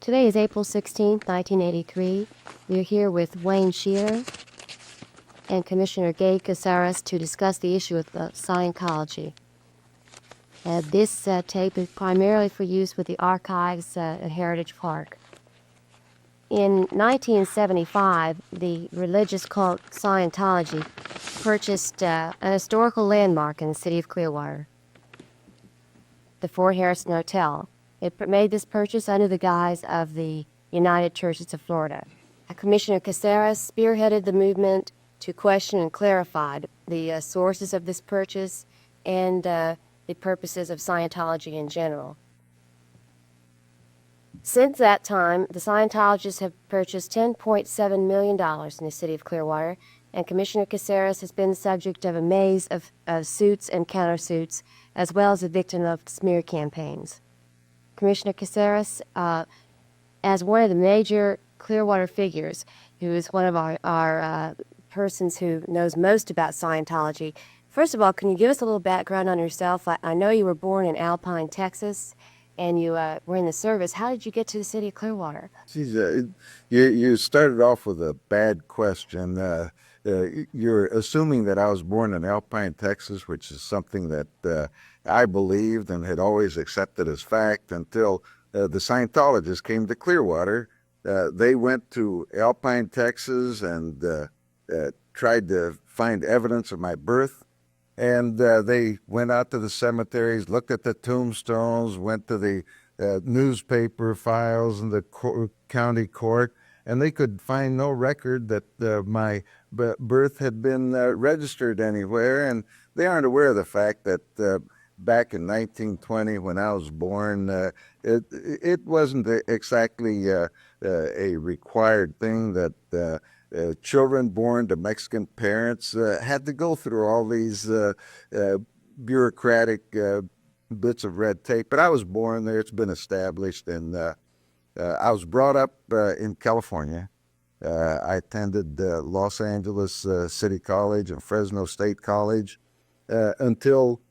Today is April 16th, 1983. We're here with Wayne Shelor and Commissioner Gabe Cazares to discuss the issue of Scientology. This tape is primarily for use with the archives at Heritage Park. In 1975, the religious cult Scientology purchased an historical landmark in the city of Clearwater, the Fort Harrison Hotel. It made this purchase under the guise of the United Churches of Florida. Commissioner Cazares spearheaded the movement to question and clarify the sources of this purchase and the purposes of Scientology in general. Since that time, the Scientologists have purchased $10.7 million in the city of Clearwater, and Commissioner Cazares has been the subject of a maze of suits and countersuits, as well as a victim of smear campaigns. Commissioner Cazares, as one of the major Clearwater figures, who is one of our persons who knows most about Scientology, first of all, can you give us a little background on yourself? I know you were born in Alpine, Texas, and you were in the service. How did you get to the city of Clearwater? You started off with a bad question. You're assuming that I was born in Alpine, Texas, which is something that I believed and had always accepted as fact until the Scientologists came to Clearwater. They went to Alpine, Texas, and tried to find evidence of my birth. And they went out to the cemeteries, looked at the tombstones, went to the newspaper files in the county court, and they could find no record that my birth had been registered anywhere. And they aren't aware of the fact that back in 1920, when I was born, it wasn't exactly a required thing that children born to Mexican parents had to go through all these bureaucratic bits of red tape. But I was born there. It's been established. And I was brought up in California. I attended Los Angeles City College and Fresno State College until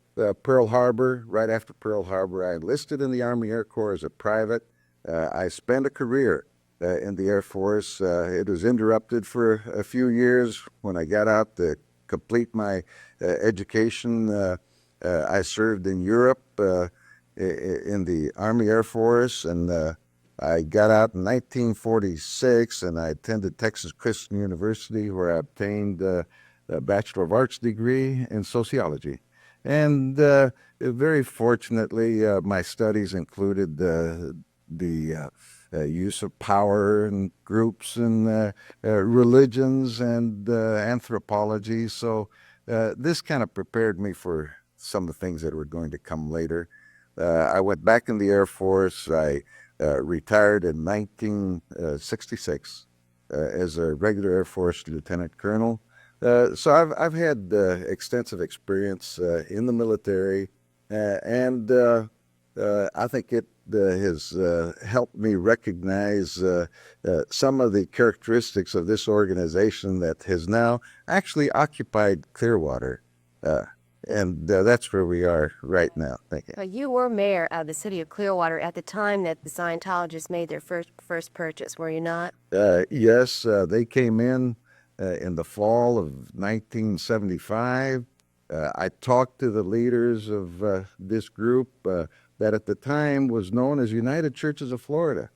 Pearl Harbor. Right after Pearl Harbor, I enlisted in the Army Air Corps as a private. I spent a career in the Air Force. It was interrupted for a few years. When I got out to complete my education, I served in Europe in the Army Air Force, and I got out in 1946, and I attended Texas Christian University, where I obtained a Bachelor of Arts degree in sociology. And very fortunately, my studies included the use of power and groups and religions and anthropology. So this kind of prepared me for some of the things that were going to come later. I went back in the Air Force. I retired in 1966 as a regular Air Force lieutenant colonel. So I've had extensive experience in the military, and I think it has helped me recognize some of the characteristics of this organization that has now actually occupied Clearwater. And that's where we are right now. Thank you. You were mayor of the city of Clearwater at the time that the Scientologists made their first purchase, were you not? Yes, they came in the fall of 1975. I talked to the leaders of this group that at the time was known as United Churches of Florida.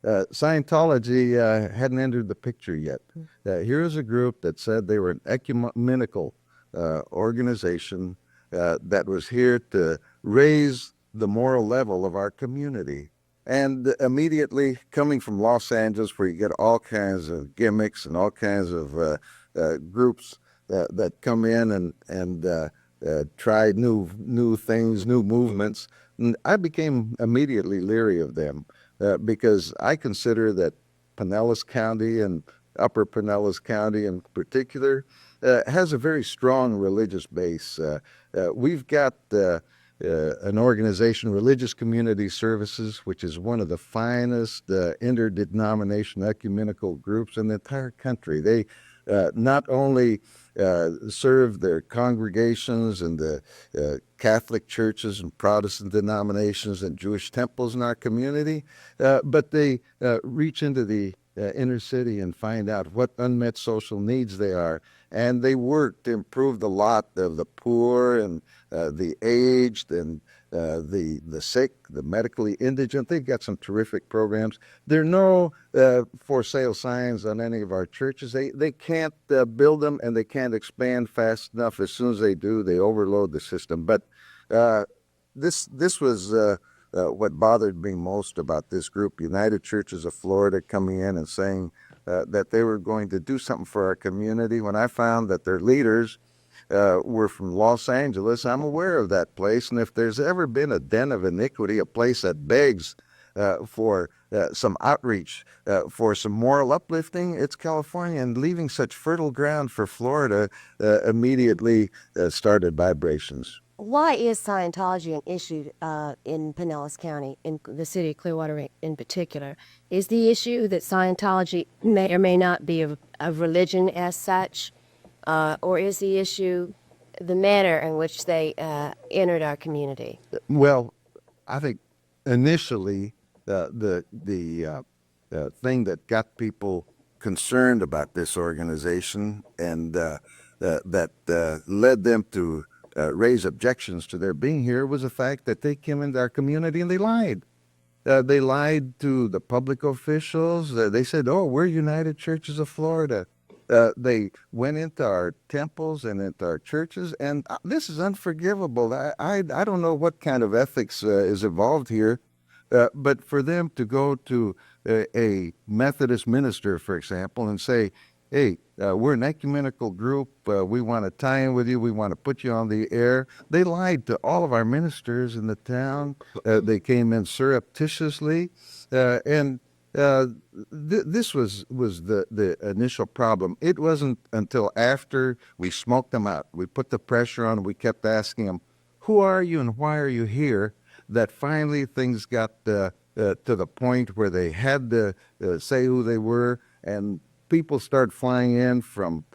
Scientology hadn't entered the picture yet. Here's a group that said they were an ecumenical organization that was here to raise the moral level of our community. And immediately coming from Los Angeles, where you get all kinds of gimmicks and all kinds of groups that come in and try new things, new movements, and I became immediately leery of them because I consider that Pinellas County and Upper Pinellas County in particular has a very strong religious base. We've got an organization, Religious Community Services, which is one of the finest interdenominational ecumenical groups in the entire country. They not only serve their congregations and the Catholic churches and Protestant denominations and Jewish temples in our community, but they reach into the inner city and find out what unmet social needs they are. And they work to improve the lot of the poor and the aged and the sick, the medically indigent. They've got some terrific programs. There are no for sale signs on any of our churches. They can't build them, and they can't expand fast enough. As soon as they do, they overload the system. But this was what bothered me most about this group, United Churches of Florida, coming in and saying that they were going to do something for our community. When I found that their leaders were from Los Angeles, I'm aware of that place. And if there's ever been a den of iniquity, a place that begs for some outreach, for some moral uplifting, it's California. And leaving such fertile ground for Florida immediately started vibrations. Why is Scientology an issue in Pinellas County, in the city of Clearwater in particular? Is the issue that Scientology may or may not be a religion as such, or is the issue the manner in which they entered our community? Well, I think initially the thing that got people concerned about this organization and that led them to raise objections to their being here was the fact that they came into our community and they lied. They lied to the public officials. They said, "Oh, we're United Churches of Florida." They went into our temples and into our churches, and this is unforgivable. I don't know what kind of ethics is involved here, but for them to go to a Methodist minister, for example, and say, "Hey, we're an ecumenical group. We want to tie in with you. We want to put you on the air." They lied to all of our ministers in the town. They came in surreptitiously, and this was the initial problem. It wasn't until after we smoked them out, we put the pressure on, we kept asking them, "Who are you and why are you here?" that finally things got to the point where they had to say who they were, and people started flying in from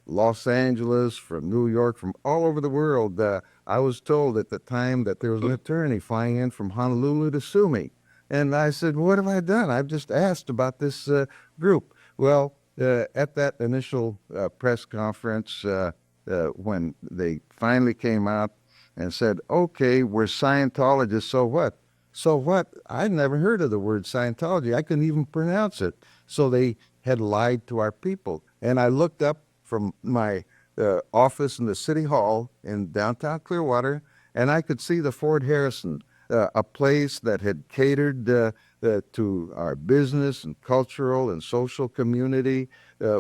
Los Angeles, from New York, from all over the world. I was told at the time that there was an attorney flying in from Honolulu to sue me. And I said, "What have I done? I've just asked about this group." Well, at that initial press conference, when they finally came out and said, "Okay, we're Scientologists, so what?" So what? I'd never heard of the word Scientology. I couldn't even pronounce it. So they had lied to our people. And I looked up from my office in the city hall in downtown Clearwater, and I could see the Fort Harrison, a place that had catered to our business and cultural and social community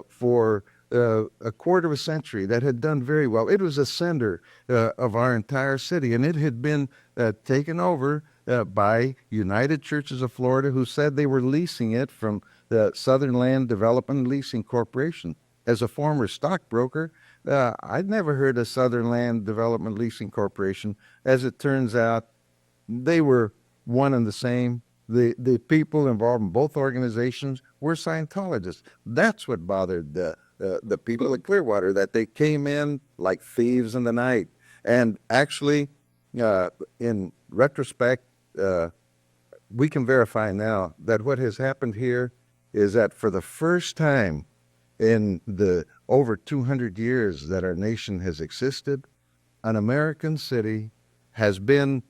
for a quarter of a century, that had done very well. It was a center of our entire city, and it had been taken over by United Churches of Florida, who said they were leasing it from the Southern Land Development Leasing Corporation. As a former stockbroker, I'd never heard of Southern Land Development Leasing Corporation. As it turns out, they were one and the same. The people involved in both organizations were Scientologists. That's what bothered the people of Clearwater, that they came in like thieves in the night. And actually, in retrospect, we can verify now that what has happened here is that for the first time in the over 200 years that our nation has existed, an American city has been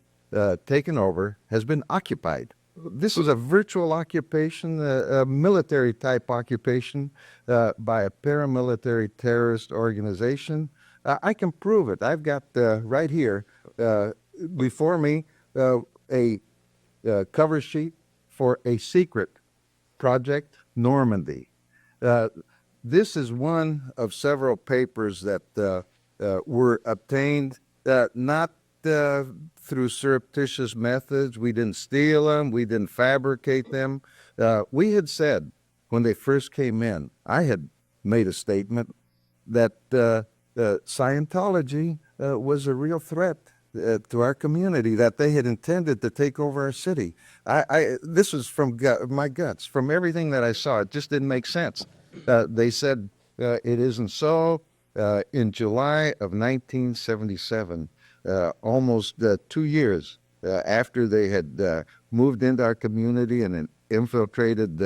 taken over, has been occupied. This is a virtual occupation, a military-type occupation by a paramilitary terrorist organization. I can prove it. I've got right here before me a cover sheet for a secret Project Normandy. This is one of several papers that were obtained not through surreptitious methods. We didn't steal them. We didn't fabricate them. We had said when they first came in, I had made a statement that Scientology was a real threat to our community, that they had intended to take over our city. This was from my guts, from everything that I saw. It just didn't make sense. They said it isn't so. In July of 1977, almost 2 years after they had moved into our community and infiltrated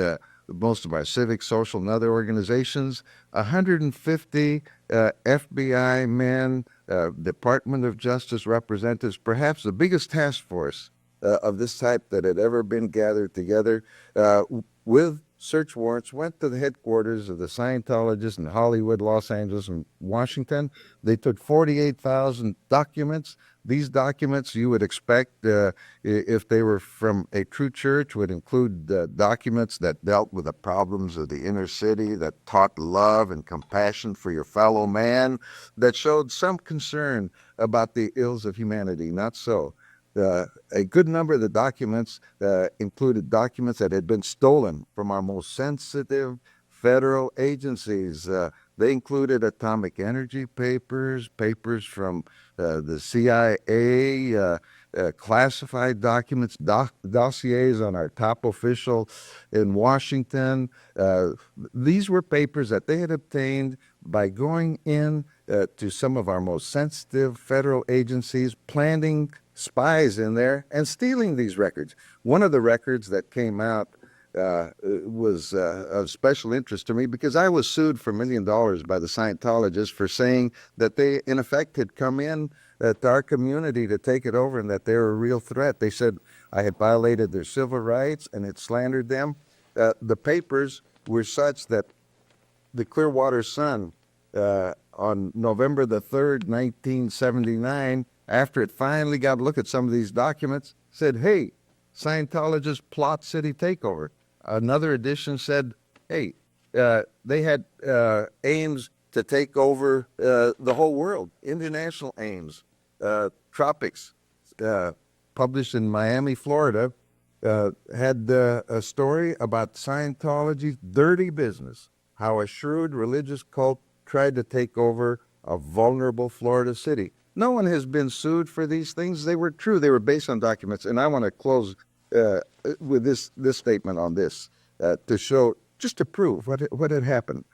most of our civic, social, and other organizations, 150 FBI men, Department of Justice representatives, perhaps the biggest task force of this type that had ever been gathered together with search warrants, went to the headquarters of the Scientologists in Hollywood, Los Angeles, and Washington. They took 48,000 documents. These documents, you would expect, if they were from a true church, would include documents that dealt with the problems of the inner city, that taught love and compassion for your fellow man, that showed some concern about the ills of humanity. Not so. A good number of the documents included documents that had been stolen from our most sensitive federal agencies. They included atomic energy papers, papers from the CIA, classified documents, dossiers on our top official in Washington. These were papers that they had obtained by going in to some of our most sensitive federal agencies, planting spies in there and stealing these records. One of the records that came out was of special interest to me because I was sued for $1 million by the Scientologists for saying that they, in effect, had come in to our community to take it over and that they were a real threat. They said I had violated their civil rights and had slandered them. The papers were such that the Clearwater Sun, on November the 3rd, 1979, after it finally got a look at some of these documents, said, hey, Scientologists plot city takeover. Another edition said, hey, they had aims to take over the whole world, international aims. Tropics, published in Miami, Florida, had a story about Scientology's dirty business, how a shrewd religious cult tried to take over a vulnerable Florida city. No one has been sued for these things. They were true. They were based on documents. And I want to close with this statement on this to show, just to prove what had happened.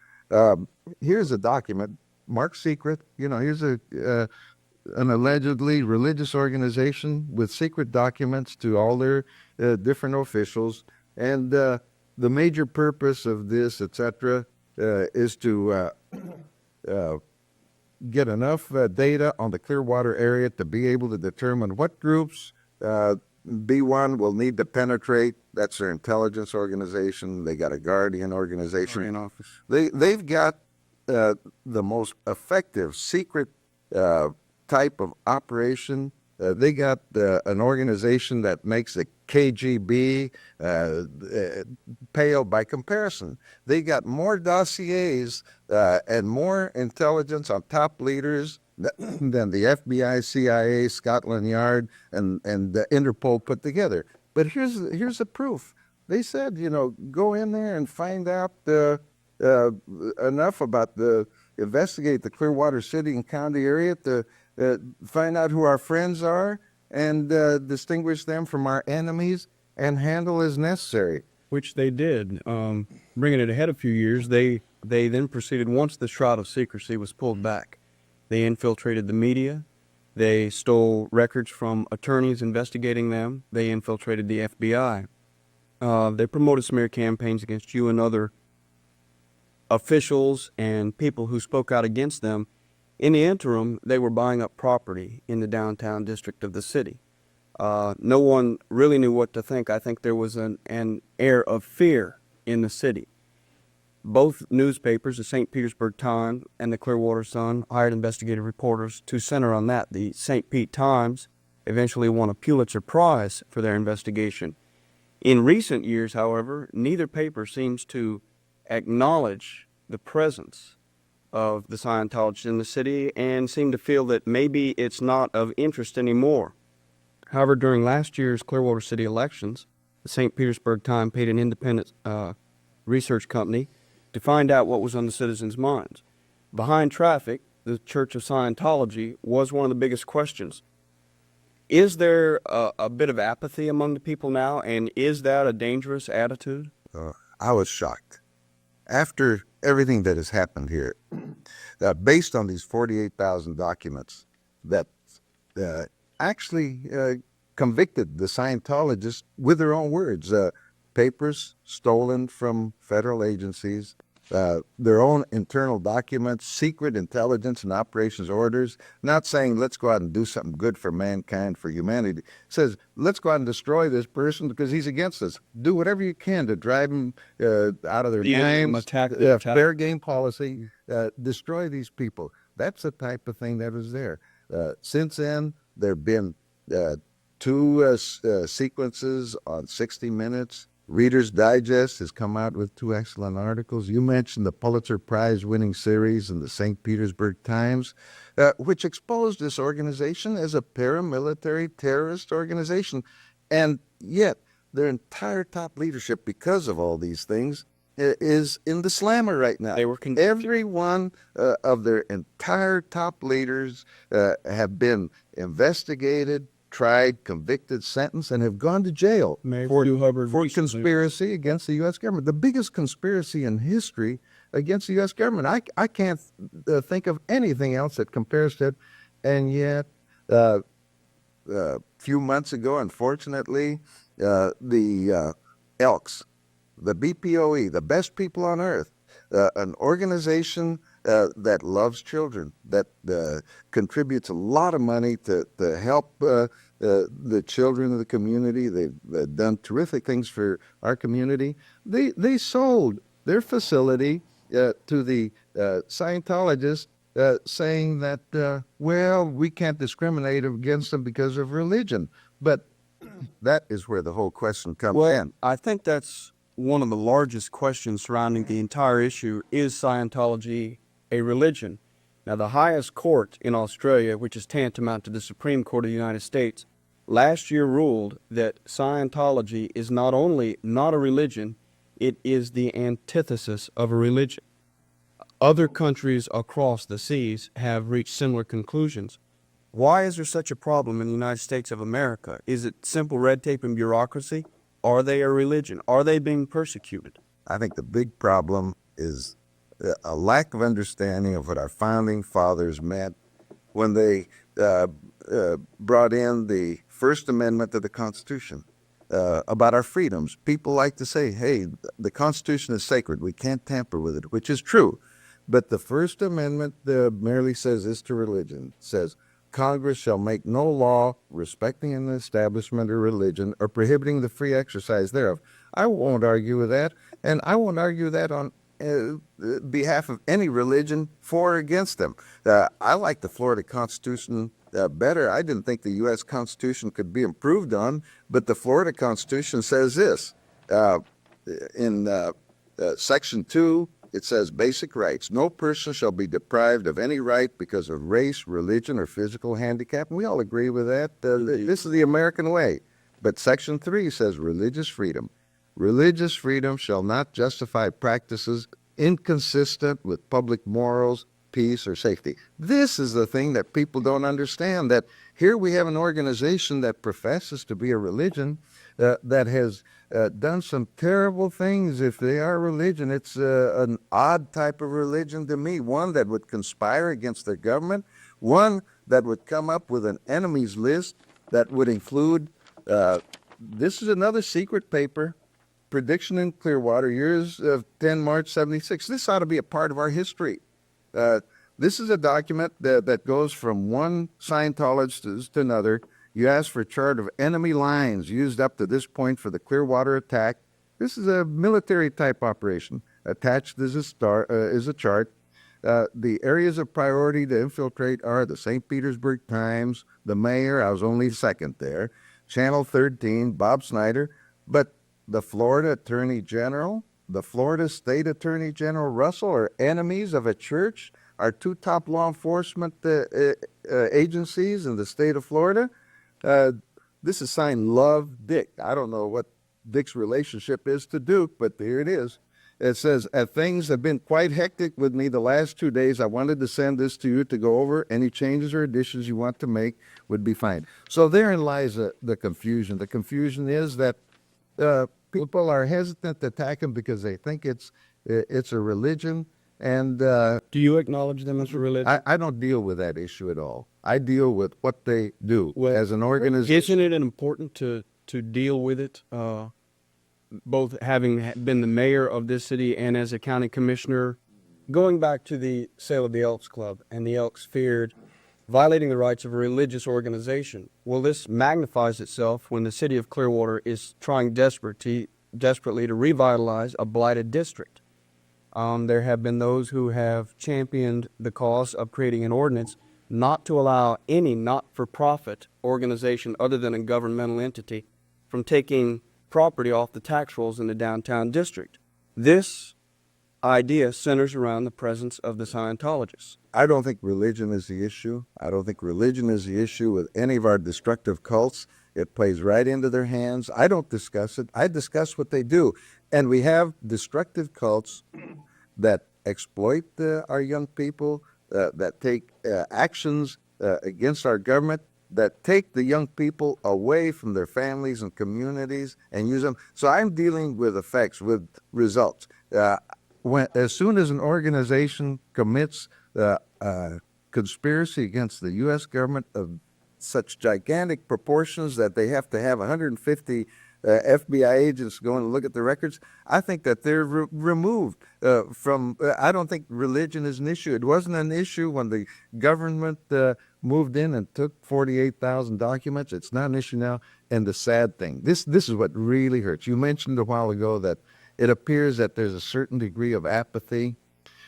Here's a document, marked secret. You know, here's an allegedly religious organization with secret documents to all their different officials. And the major purpose of this, etc., is to get enough data on the Clearwater area to be able to determine what groups B1 will need to penetrate. That's their intelligence organization. They got a guardian organization. Office. They've got the most effective secret type of operation. They got an organization that makes the KGB pale by comparison. They got more dossiers and more intelligence on top leaders than the FBI, CIA, Scotland Yard, and the Interpol put together. But here's the proof. They said, you know, go in there and find out enough about investigate the Clearwater City and County area to find out who our friends are and distinguish them from our enemies and handle as necessary. Which they did. Bringing it ahead a few years, they then proceeded, once the shroud of secrecy was pulled back, they infiltrated the media. They stole records from attorneys investigating them. They infiltrated the FBI. They promoted smear campaigns against you and other officials and people who spoke out against them. In the interim, they were buying up property in the downtown district of the city. No one really knew what to think. I think there was an air of fear in the city. Both newspapers, the St. Petersburg Times and the Clearwater Sun, hired investigative reporters to center on that. The St. Pete Times eventually won a Pulitzer Prize for their investigation. In recent years, however, neither paper seems to acknowledge the presence of the Scientologists in the city and seem to feel that maybe it's not of interest anymore. However, during last year's Clearwater City elections, the St. Petersburg Times paid an independent research company to find out what was on the citizens' minds. Behind traffic, the Church of Scientology was one of the biggest questions. Is there a bit of apathy among the people now, and is that a dangerous attitude? I was shocked. after everything that has happened here, based on these 48,000 documents that actually convicted the Scientologists with their own words, papers stolen from federal agencies, their own internal documents, secret intelligence and operations orders, not saying let's go out and do something good for mankind, for humanity. It says let's go out and destroy this person because he's against us. Do whatever you can to drive him out of their games. Attack. Fair game policy. Destroy these people. That's the type of thing that was there. Since then, there have been two sequences on 60 Minutes. Reader's Digest has come out with two excellent articles. You mentioned the Pulitzer Prize winning series in the St. Petersburg Times, which exposed this organization as a paramilitary terrorist organization. And yet, their entire top leadership, because of all these things, is in the slammer right now. They were Every one of their entire top leaders have been investigated, tried, convicted, sentenced, and have gone to jail for conspiracy against the U.S. government. The biggest conspiracy in history against the U.S. government. I can't think of anything else that compares to it. And yet, a few months ago, unfortunately, the Elks, the BPOE, the best people on earth, an organization that loves children, that contributes a lot of money to help the children of the community. They've done terrific things for our community. They sold their facility to the Scientologists, saying that, well, we can't discriminate against them because of religion. But that is where the whole question comes in. I think that's one of the largest questions surrounding the entire issue. Is Scientology a religion? Now, the highest court in Australia, which is tantamount to the Supreme Court of the United States, last year ruled that Scientology is not only not a religion, it is the antithesis of a religion. Other countries across the seas have reached similar conclusions. Why is there such a problem in the United States of America? Is it simple red tape and bureaucracy? Are they a religion? Are they being persecuted? I think the big problem is a lack of understanding of what our founding fathers meant when they brought in the First Amendment to the Constitution about our freedoms. People like to say, hey, the Constitution is sacred. We can't tamper with it, which is true. But the First Amendment merely says this to religion. It says, Congress shall make no law respecting an establishment or religion or prohibiting the free exercise thereof. I won't argue with that, and I won't argue that on behalf of any religion for or against them. I like the Florida Constitution better. I didn't think the U.S. Constitution could be improved on, but the Florida Constitution says this. In Section 2, it says basic rights. No person shall be deprived of any right because of race, religion, or physical handicap. And we all agree with that. This is the American way. But Section 3 says religious freedom. Religious freedom shall not justify practices inconsistent with public morals, peace, or safety. This is the thing that people don't understand, that here we have an organization that professes to be a religion that has done some terrible things. If they are religion, it's an odd type of religion to me, one that would conspire against their government, one that would come up with an enemies list that would include, this is another secret paper, Prediction in Clearwater, years of 10 March 76. This ought to be a part of our history. This is a document that goes from one Scientologist to another. You ask for a chart of enemy lines used up to this point for the Clearwater attack. This is a military-type operation. Attached is a chart. The areas of priority to infiltrate are the St. Petersburg Times, the Mayor, I was only second there, Channel 13, Bob Snyder, but the Florida Attorney General, the Florida State Attorney General Russell are enemies of a church. Our two top law enforcement agencies in the state of Florida. This is signed Love Dick. I don't know what Dick's relationship is to Duke, but here it is. It says, things have been quite hectic with me the last 2 days. I wanted to send this to you to go over. Any changes or additions you want to make would be fine. So therein lies the confusion. The confusion is that people are hesitant to attack him because they think it's It's a religion, and Do you acknowledge them as a religion? I don't deal with that issue at all. I deal with what they do Well, as an organization. Isn't it important to deal with it, both having been the mayor of this city and as a county commissioner? Going back to the sale of the Elks Club, and the Elks feared violating the rights of a religious organization. Well, this magnifies itself when the city of Clearwater is trying desperately to revitalize a blighted district. There have been those who have championed the cause of creating an ordinance not to allow any not-for-profit organization other than a governmental entity from taking property off the tax rolls in the downtown district. This idea centers around the presence of the Scientologists. I don't think religion is the issue. I don't think religion is the issue with any of our destructive cults. It plays right into their hands. I don't discuss it. I discuss what they do. And we have destructive cults that exploit our young people, that take actions against our government, that take the young people away from their families and communities and use them. So I'm dealing with effects, with results. As soon as an organization commits conspiracy against the U.S. government of such gigantic proportions that they have to have 150 FBI agents go and look at the records, I think that they're removed from. I don't think religion is an issue. It wasn't an issue when the government moved in and took 48,000 documents. It's not an issue now. And the sad thing, this is what really hurts. You mentioned a while ago that it appears that there's a certain degree of apathy.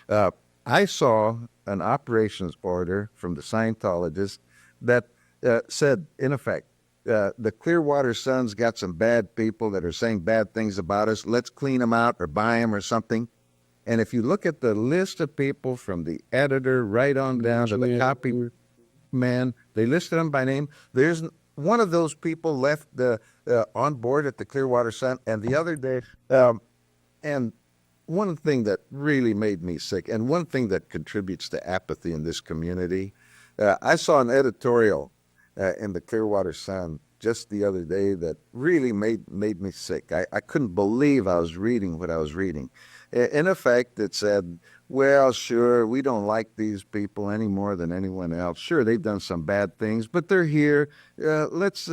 I saw an operations order from the Scientologists that said, in effect, the Clearwater Sun's got some bad people that are saying bad things about us. Let's clean them out or buy them or something. And if you look at the list of people from the editor right on down to the copy man, they listed them by name. There's one of those people left on board at the Clearwater Sun, and the other day, and one thing that really made me sick, and one thing that contributes to apathy in this community, I saw an editorial in the Clearwater Sun just the other day that really made me sick. I couldn't believe I was reading what I was reading. In effect, it said, well, sure, we don't like these people any more than anyone else. Sure, they've done some bad things, but they're here. Let's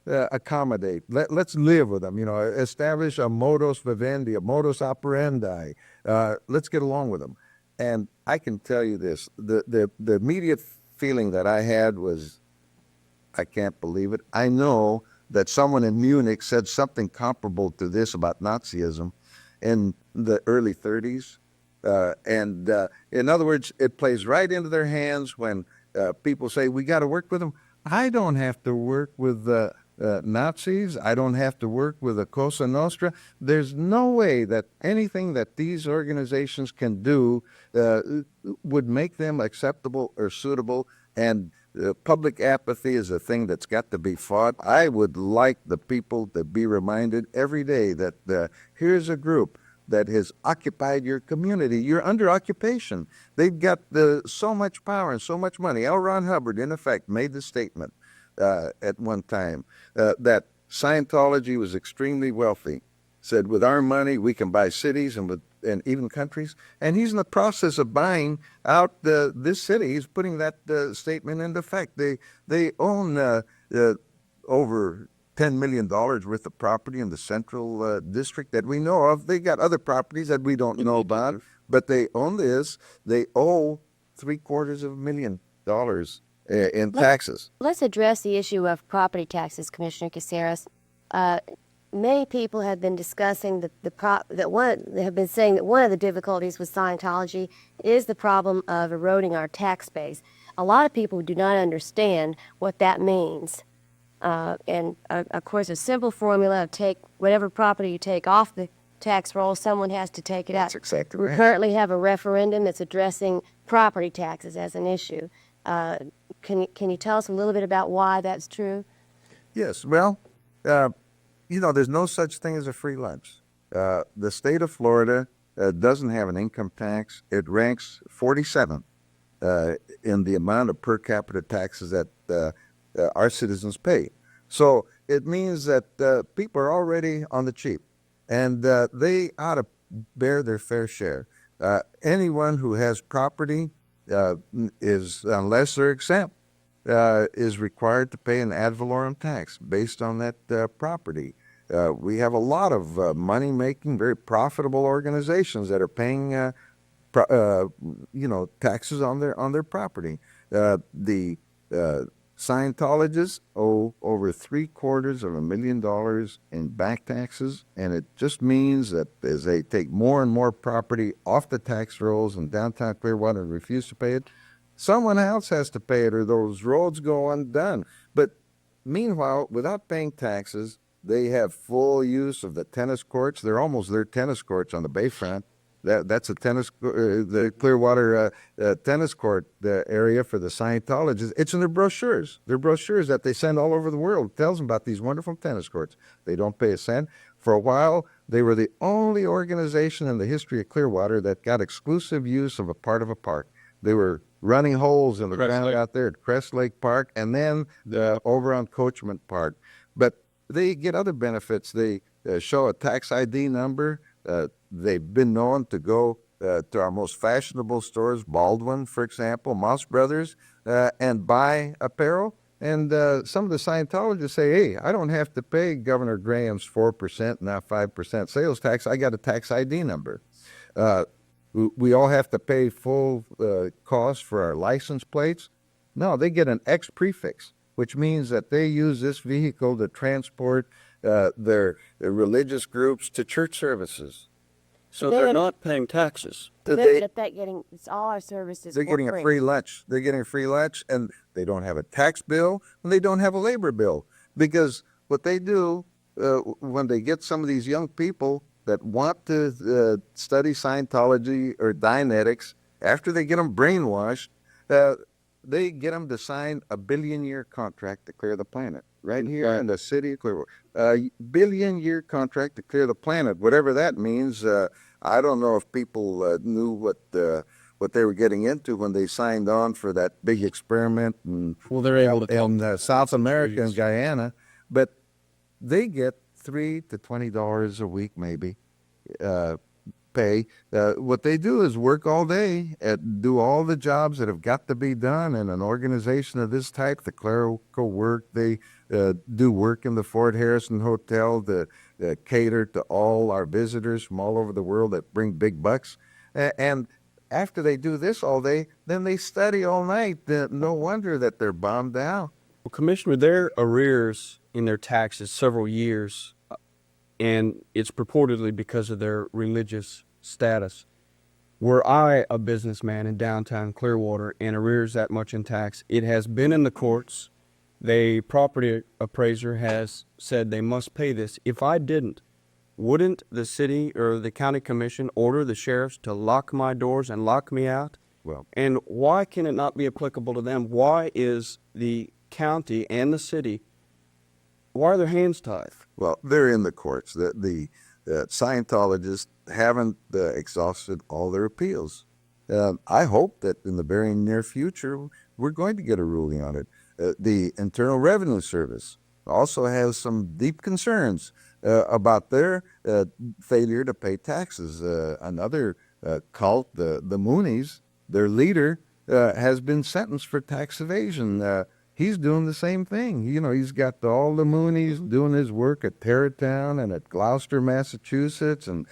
accommodate. Let's live with them. You know, establish a modus vivendi, a modus operandi. Let's get along with them. And I can tell you this: the immediate feeling that I had was, I can't believe it. I know that someone in Munich said something comparable to this about Nazism in the early 30s. In other words, it plays right into their hands when people say, we got to work with them. I don't have to work with Nazis. I don't have to work with the Cosa Nostra. There's no way that anything that these organizations can do would make them acceptable or suitable. And public apathy is a thing that's got to be fought. I would like the people to be reminded every day that here's a group that has occupied your community. You're under occupation. They've got so much power and so much money. L. Ron Hubbard, in effect, made the statement at one time that Scientology was extremely wealthy. Said, with our money, we can buy cities and even countries. And he's in the process of buying out this city. He's putting that statement into effect. They own over $10 million worth of property in the central district that we know of. They got other properties that we don't know about, but they own this. They owe $750,000 in taxes. Let's address the issue of property taxes, Commissioner Cazares. Many people have been discussing they have been saying that one of the difficulties with Scientology is the problem of eroding our tax base. A lot of people do not understand what that means. And of course, a simple formula of take whatever property you take off the tax roll, someone has to take it out. That's exactly right. We currently have a referendum that's addressing property taxes as an issue. Can you tell us a little bit about why that's true? Yes. Well, there's no such thing as a free lunch. The state of Florida doesn't have an income tax. It ranks 47th in the amount of per capita taxes that our citizens pay. So it means that people are already on the cheap, and they ought to bear their fair share. Anyone who has property is, unless they're exempt, is required to pay an ad valorem tax based on that property. We have a lot of money-making, very profitable organizations that are paying, taxes on their property. The Scientologists owe over $750,000 in back taxes, and it just means that as they take more and more property off the tax rolls in downtown Clearwater and refuse to pay it, someone else has to pay it or those roads go undone. But meanwhile, without paying taxes, they have full use of the tennis courts. They're almost their tennis courts on the bayfront. That's a the Clearwater tennis court area for the Scientologists. It's in their brochures. Their brochures that they send all over the world tells them about these wonderful tennis courts. They don't pay a cent. For a while, they were the only organization in the history of Clearwater that got exclusive use of a part of a park. They were running holes in the ground out there at Crest Lake Park and then over on Coachman Park. But they get other benefits. They show a tax ID number. They've been known to go to our most fashionable stores, Baldwin, for example, Moss Brothers, and buy apparel. And some of the Scientologists say, hey, I don't have to pay Governor Graham's 4%, now 5% sales tax. I got a tax ID number. We all have to pay full cost for our license plates. No, they get an X prefix, which means that they use this vehicle to transport their religious groups to church services. So they're not paying taxes. It's all our services. They're getting a free lunch. They're getting a free lunch, and they don't have a tax bill, and they don't have a labor bill. Because what they do when they get some of these young people that want to study Scientology or Dianetics, after they get them brainwashed, they get them to sign a billion-year contract to clear the planet. Right here in the city of Clearwater. Billion-year contract to clear the planet, whatever that means. I don't know if people knew what they were getting into when they signed on for that big experiment in South America and Guyana. But they get $3 to $20 a week, maybe, pay. What they do is work all day and do all the jobs that have got to be done in an organization of this type, the clerical work. They do work in the Fort Harrison Hotel to cater to all our visitors from all over the world that bring big bucks. And after they do this all day, then they study all night. No wonder that they're bombed out. Well, Commissioner, their arrears in their taxes several years, and it's purportedly because of their religious status. Were I a businessman in downtown Clearwater and arrears that much in tax, it has been in the courts. The property appraiser has said they must pay this. If I didn't, wouldn't the city or the county commission order the sheriffs to lock my doors and lock me out? Well, and why can it not be applicable to them? Why is the county and the city, why are their hands tied? Well, they're in the courts. The Scientologists haven't exhausted all their appeals. I hope that in the very near future, we're going to get a ruling on it. The Internal Revenue Service also has some deep concerns about their failure to pay taxes. Another cult, the Moonies, their leader, has been sentenced for tax evasion. He's doing the same thing. You know, he's got all the Moonies doing his work at Tarrytown and at Gloucester, Massachusetts, and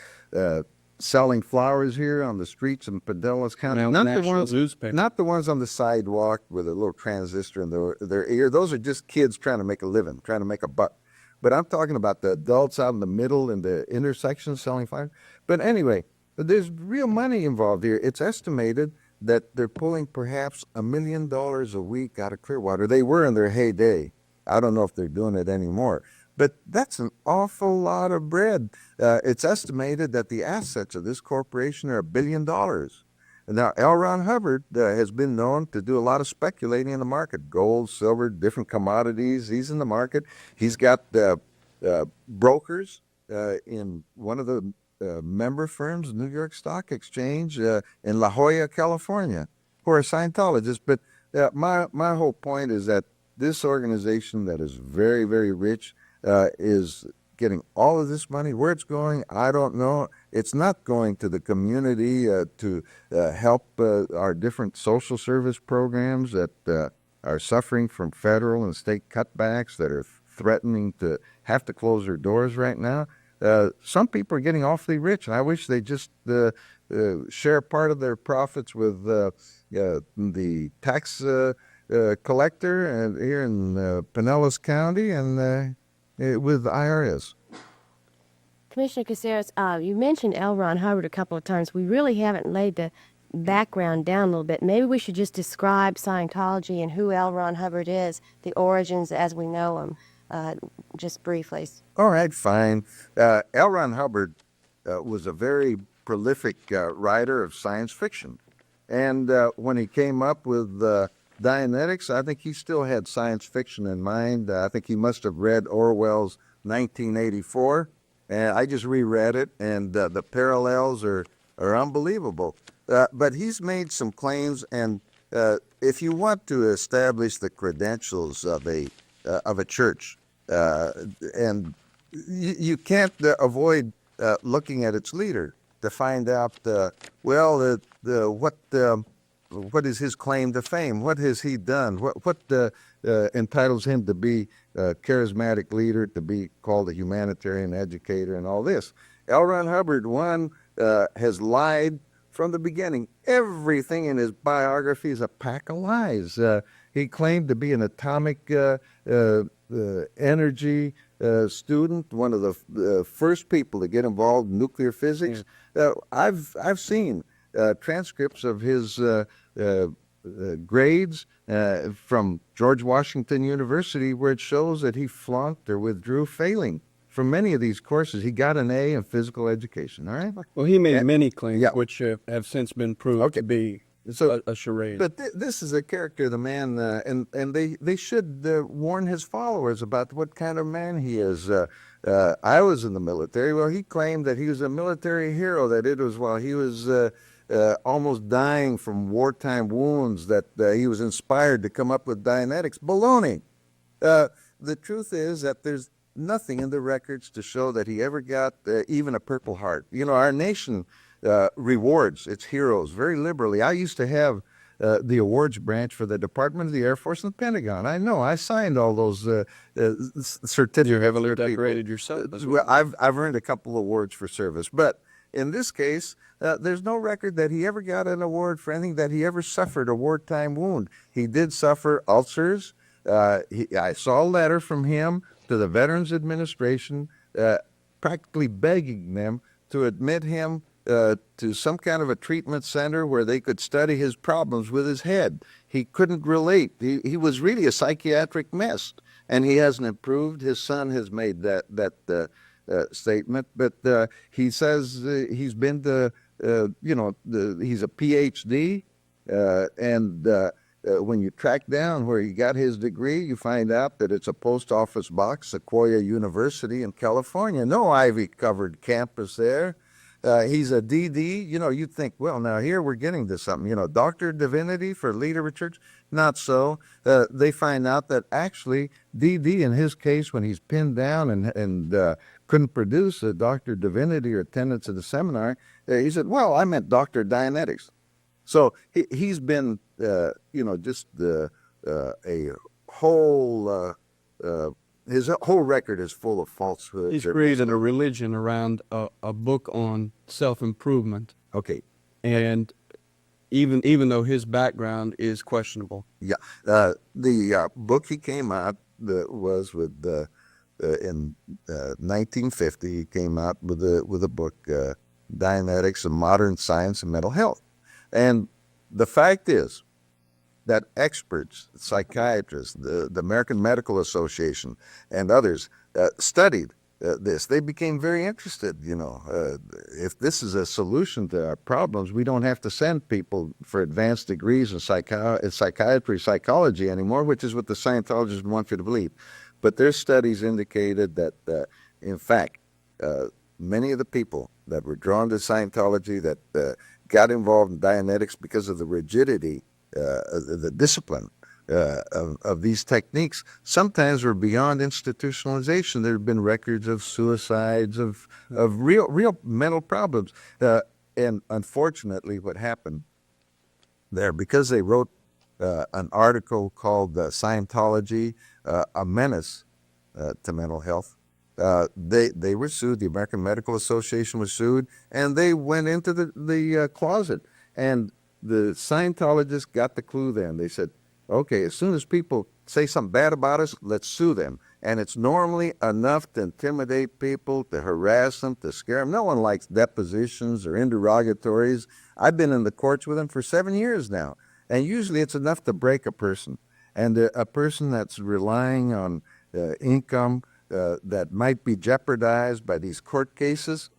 selling flowers here on the streets in Pinellas County. Not the ones on the sidewalk with a little transistor in their ear. Those are just kids trying to make a living, trying to make a buck. But I'm talking about the adults out in the middle in the intersections selling flowers. But anyway, there's real money involved here. It's estimated that they're pulling perhaps $1 million a week out of Clearwater. They were in their heyday. I don't know if they're doing it anymore. But that's an awful lot of bread. It's estimated that the assets of this corporation are $1 billion. Now, L. Ron Hubbard has been known to do a lot of speculating in the market. Gold, silver, different commodities. He's in the market. He's got brokers in one of the member firms, New York Stock Exchange, in La Jolla, California, who are Scientologists. But my whole point is that this organization that is very, very rich is getting all of this money. Where it's going, I don't know. It's not going to the community to help our different social service programs that are suffering from federal and state cutbacks that are threatening to have to close their doors right now. Some people are getting awfully rich, and I wish they just share part of their profits with the tax collector and here in Pinellas County and with the IRS. Commissioner Cazares, you mentioned L. Ron Hubbard a couple of times. We really haven't laid the background down a little bit. Maybe we should just describe Scientology and who L. Ron Hubbard is, the origins as we know them, just briefly. All right, fine. L. Ron Hubbard was a very prolific writer of science fiction. And when he came up with Dianetics, I think he still had science fiction in mind. I think he must have read Orwell's 1984. And I just reread it, and the parallels are unbelievable. But he's made some claims, and if you want to establish the credentials of a church, and you can't avoid looking at its leader to find out, what is his claim to fame? What has he done? What entitles him to be a charismatic leader, to be called a humanitarian educator, and all this? L. Ron Hubbard, one, has lied from the beginning. Everything in his biography is a pack of lies. He claimed to be an atomic energy student, one of the first people to get involved in nuclear physics. I've seen transcripts of his grades from George Washington University where it shows that he flunked or withdrew failing from many of these courses. He got an A in physical education, all right? Well, he made many claims yeah. which have since been proved to be a charade. But this is a character, the man, and they should warn his followers about what kind of man he is. I was in the military. Well, he claimed that he was a military hero, that it was while he was almost dying from wartime wounds that he was inspired to come up with Dianetics. Baloney. The truth is that there's nothing in the records to show that he ever got even a Purple Heart. You know, our nation rewards its heroes very liberally. I used to have the awards branch for the Department of the Air Force and the Pentagon. I know. I signed all those certificates. You're heavily decorated yourself. Well, I've earned a couple awards for service, but in this case, there's no record that he ever got an award for anything, that he ever suffered a wartime wound. He did suffer ulcers. I saw a letter from him to the Veterans Administration practically begging them to admit him to some kind of a treatment center where they could study his problems with his head. He couldn't relate. He was really a psychiatric mess, and he hasn't improved. His son has made that statement, but he says he's been to, he's a PhD, and when you track down where he got his degree, you find out that it's a post office box, Sequoia University in California. No ivy-covered campus there. He's a DD. You know, you'd think, well, now here we're getting to something. You know, Doctor of Divinity for leader of a church? Not so. They find out that actually DD, in his case, when he's pinned down and couldn't produce a Doctor of Divinity or attendance at the seminar, he said, well, I meant Doctor of Dianetics. So he's been, just a whole, his whole record is full of falsehoods. He's created a religion around a book on self-improvement. Okay. And even though his background is questionable. Yeah. The book he came out was with, in 1950, he came out with a book, Dianetics, a Modern Science and Mental Health. And the fact is that experts, psychiatrists, the American Medical Association, and others studied this. They became very interested. If this is a solution to our problems, we don't have to send people for advanced degrees in psychiatry, psychology anymore, which is what the Scientologists want you to believe. But their studies indicated that, in fact, many of the people that were drawn to Scientology, that got involved in Dianetics because of the rigidity, the discipline of these techniques sometimes were beyond institutionalization. There have been records of suicides, of real mental problems. And unfortunately, what happened there, because they wrote an article called Scientology, a menace to mental health, they were sued. The American Medical Association was sued, and they went into the closet. And the Scientologists got the clue then. They said, okay, as soon as people say something bad about us, let's sue them. And it's normally enough to intimidate people, to harass them, to scare them. No one likes depositions or interrogatories. I've been in the courts with them for 7 years now. And usually it's enough to break a person. And a person that's relying on income that might be jeopardized by these court cases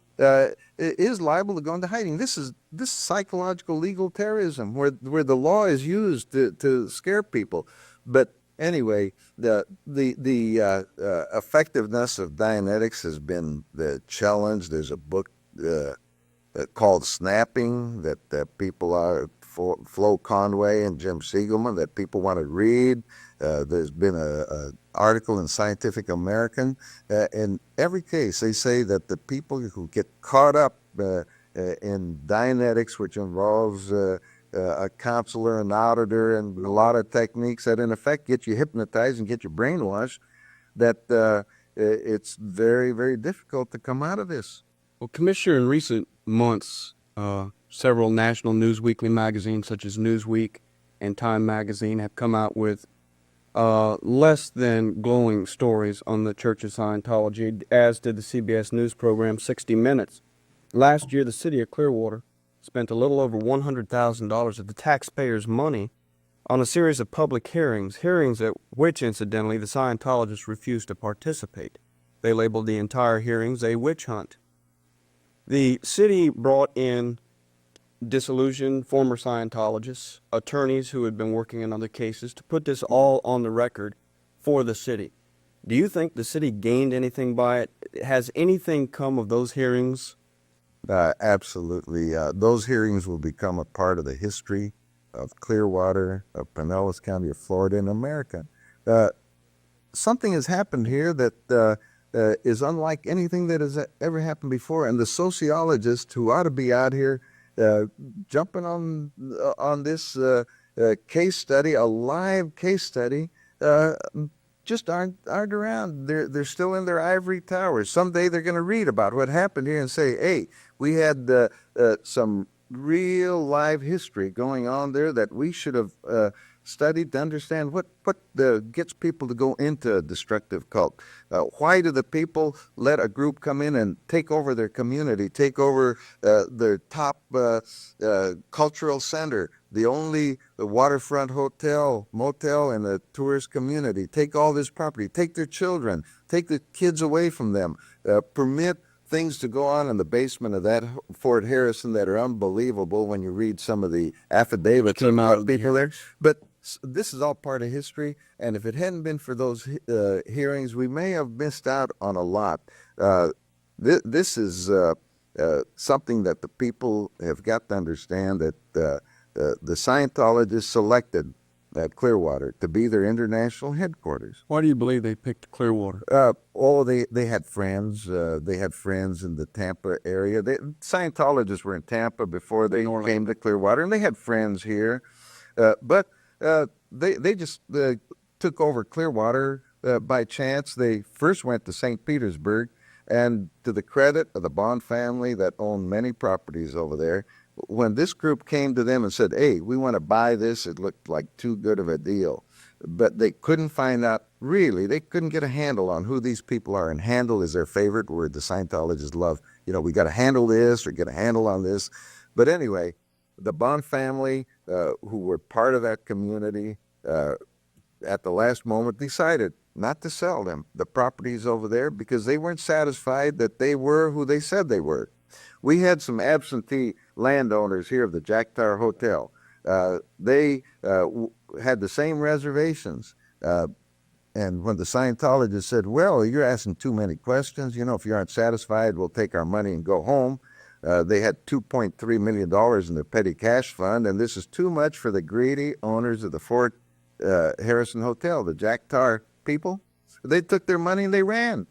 is liable to go into hiding. This is psychological legal terrorism, where the law is used to scare people. But anyway, the effectiveness of Dianetics has been the challenge. There's a book called Snapping that people are Flo Conway and Jim Siegelman that people want to read. There's been a article in Scientific American. In every case, they say that the people who get caught up in Dianetics, which involves a counselor, an auditor, and a lot of techniques that in effect get you hypnotized and get you brainwashed, that it's very, very difficult to come out of this. Well, Commissioner, in recent months, several national news weekly magazines such as Newsweek and Time Magazine have come out with less than glowing stories on the Church of Scientology, as did the CBS News program 60 Minutes. Last year, the city of Clearwater spent a little over $100,000 of the taxpayers' money on a series of public hearings at which, incidentally, the Scientologists refused to participate. They labeled the entire hearings a witch hunt. The city brought in disillusioned former Scientologists, attorneys who had been working in other cases, to put this all on the record for the city. Do you think the city gained anything by it? Has anything come of those hearings? Absolutely. Those hearings will become a part of the history of Clearwater, of Pinellas County, of Florida, and America. Something has happened here that is unlike anything that has ever happened before. And the sociologists who ought to be out here jumping on this case study, a live case study, just aren't around. They're still in their ivory towers. Someday they're going to read about what happened here and say, hey, we had some real live history going on there that we should have studied to understand what gets people to go into a destructive cult. Why do the people let a group come in and take over their community, take over their top cultural center, the waterfront hotel, motel in the tourist community, take all this property, take their children, take the kids away from them, permit things to go on in the basement of that Fort Harrison that are unbelievable when you read some of the affidavits of people there. But this is all part of history, and if it hadn't been for those hearings, we may have missed out on a lot. This is something that the people have got to understand, that the Scientologists selected Clearwater to be their international headquarters. Why do you believe they picked Clearwater? They had friends. They had friends in the Tampa area. Scientologists were in Tampa before they came to Clearwater, and they had friends here. But they just took over Clearwater by chance. They first went to St. Petersburg, and to the credit of the Bond family that owned many properties over there, when this group came to them and said, hey, we want to buy this, it looked like too good of a deal. But they couldn't find out, really, they couldn't get a handle on who these people are. And handle is their favorite word. The Scientologists love, we got to handle this or get a handle on this. But anyway, the Bond family, who were part of that community, at the last moment decided not to sell them the properties over there because they weren't satisfied that they were who they said they were. We had some absentee landowners here of the Jack Tower Hotel. They had the same reservations. And when the Scientologists said, well, you're asking too many questions, if you aren't satisfied, we'll take our money and go home. They had $2.3 million in their petty cash fund, and this is too much for the greedy owners of the Fort Harrison Hotel, the Jack Tar people. They took their money and they ran.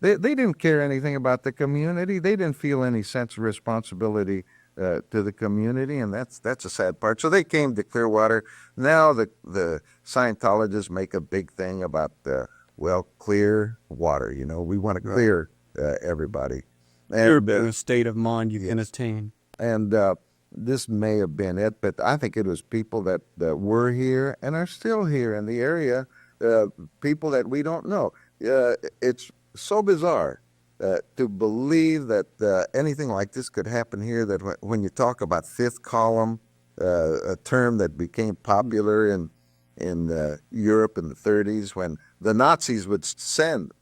They didn't care anything about the community. They didn't feel any sense of responsibility to the community, and that's a sad part. So they came to Clearwater. Now the Scientologists make a big thing about clear water. You know, we want to clear everybody. You're in a state of mind you can attain. And this may have been it, but I think it was people that were here and are still here in the area, people that we don't know. It's so bizarre to believe that anything like this could happen here, that when you talk about fifth column, a term that became popular in Europe in the 30s, when the Nazis would send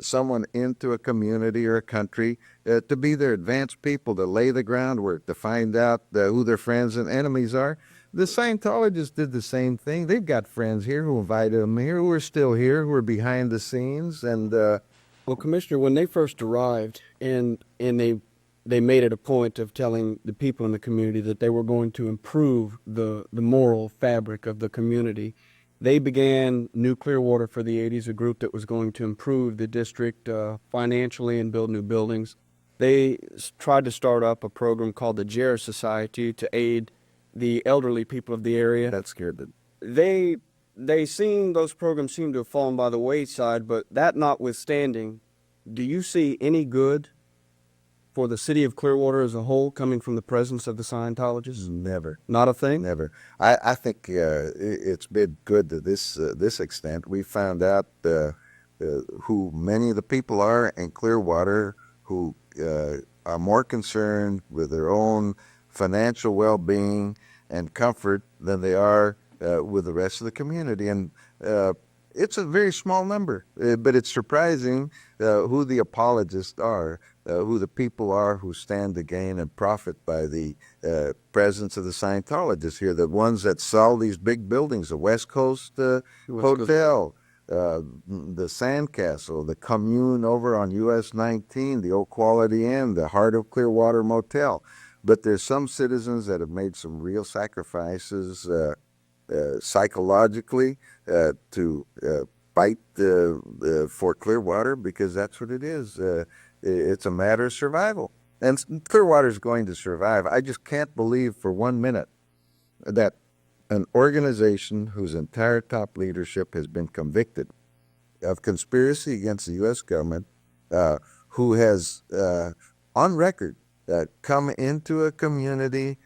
someone into a community or a country to be their advanced people, to lay the groundwork, to find out who their friends and enemies are. The Scientologists did the same thing. They've got friends here who invited them here, who are still here, who are behind the scenes. And well, Commissioner, when they first arrived, and they made it a point of telling the people in the community that they were going to improve the moral fabric of the community. They began New Clearwater for the 80s, a group that was going to improve the district financially and build new buildings. They tried to start up a program called the Jarrah Society to aid the elderly people of the area. that scared them. Those programs seem to have fallen by the wayside, but that notwithstanding, do you see any good for the city of Clearwater as a whole coming from the presence of the Scientologists? Never. Not a thing? Never. I think it's been good to this extent. We found out who many of the people are in Clearwater who are more concerned with their own financial well-being and comfort than they are with the rest of the community. And it's a very small number, but it's surprising who the apologists are, who the people are who stand to gain and profit by the presence of the Scientologists here, the ones that sell these big buildings, the West Coast Hotel, the Sandcastle, the Commune over on US 19, the Old Quality Inn, the Heart of Clearwater Motel. But there's some citizens that have made some real sacrifices psychologically to fight for Clearwater, because that's what it is. It's a matter of survival. And Clearwater is going to survive. I just can't believe for 1 minute that an organization whose entire top leadership has been convicted of conspiracy against the U.S. government, who has, on record, come into a community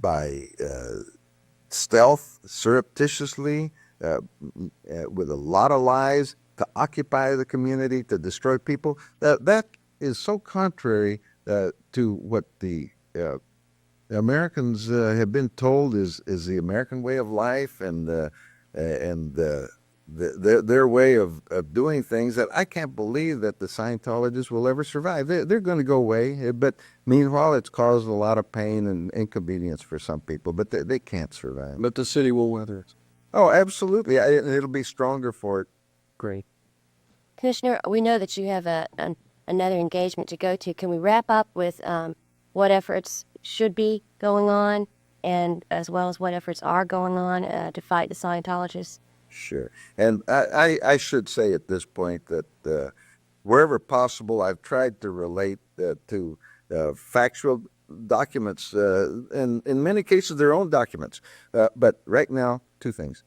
by stealth, surreptitiously, with a lot of lies, to occupy the community, to destroy people. That is so contrary to what the Americans have been told is the American way of life, and their way of doing things, that I can't believe that the Scientologists will ever survive. They're going to go away, but meanwhile it's caused a lot of pain and inconvenience for some people, but they can't survive. But the city will weather it. Oh, absolutely. It'll be stronger for it. Great. Commissioner, we know that you have another engagement to go to. Can we wrap up with what efforts should be going on, and as well as what efforts are going on to fight the Scientologists? Sure. And I should say at this point that wherever possible, I've tried to relate to factual documents, and in many cases their own documents. But right now, two things.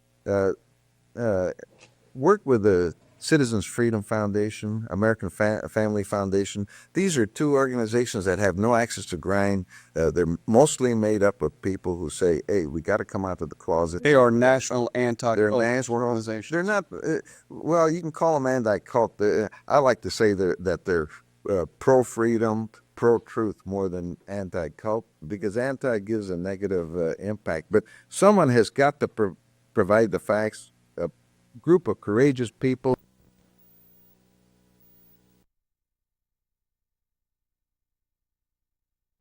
Work with the Citizens Freedom Foundation, American Family Foundation. These are two organizations that have no access to grind. They're mostly made up of people who say, hey, we got to come out of the closet. They are national They're anti-cult national organizations. They're not, well, you can call them anti-cult. I like to say that they're pro-freedom, pro-truth more than anti-cult, because anti gives a negative impact. But someone has got to provide the facts. A group of courageous people